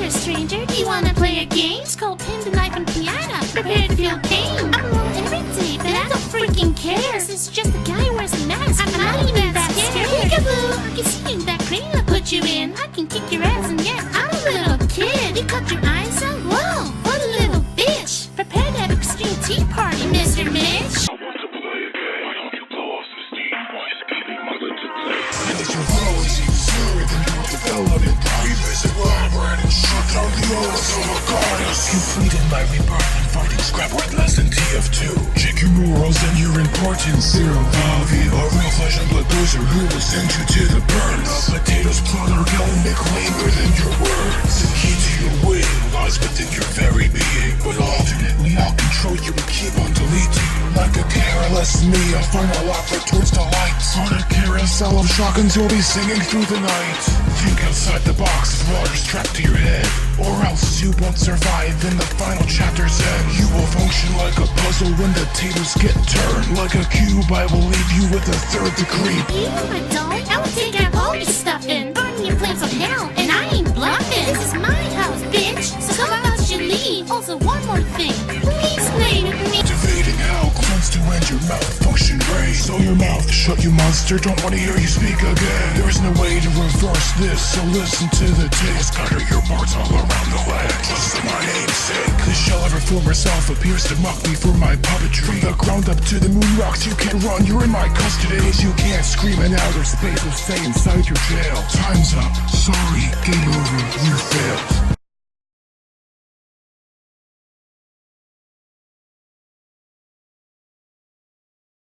there, stranger. Do you wanna play a game? It's called Pin the Knife and Piano. Prepare to feel pain. I'm alone every day, but I don't freaking care. This is just a guy who wears a mask. I'm not even that scared. Peekaboo! I can see you that crane I put you in. I can kick your ass, and yeah, I'm a little kid. You cut your eyes out? Whoa, what a little bitch. Prepare to have extreme tea party, Mr. Mitch. It's your voice, you sure then you develop it. Revisit elaborate and shut down the odds of a goddess. Completed my rebirth and fighting scrap worth less than TF2. Check your morals and your importance. Zero value. A real flesh and blood bruiser who will send you to the burn. The potatoes plot are going to claim within your words. The key to your win lies within your very being. But alternately I'll control you and keep on deleting. Like a careless me, I'll find a lock that turns to light. On a carousel of shotguns you'll be singing through the night. Think outside the box with water strapped to your head, or else you won't survive in the final chapter's end. You will function like a puzzle when the tables get turned. Like a cube I will leave you with a third degree. You, my doll, I will take out all your stuffing. Burn your plans of hell, and I ain't bluffing. This is my house, bitch, so come out you leave. Also, one more thing, please play with me. Activating hell, cleanse to end your malfunction ray. So your mouth shut, you monster, don't wanna hear you speak again. There's no way to reverse this, so listen to the tape. Scatter your parts all around the land, just for my namesake. This shell ever form herself appears to mock me for my puppetry. From the ground up to the moon rocks, you can't run, you're in my custody. Cause you can't scream in outer space or stay inside your jail. Time's up, sorry, game over, you failed.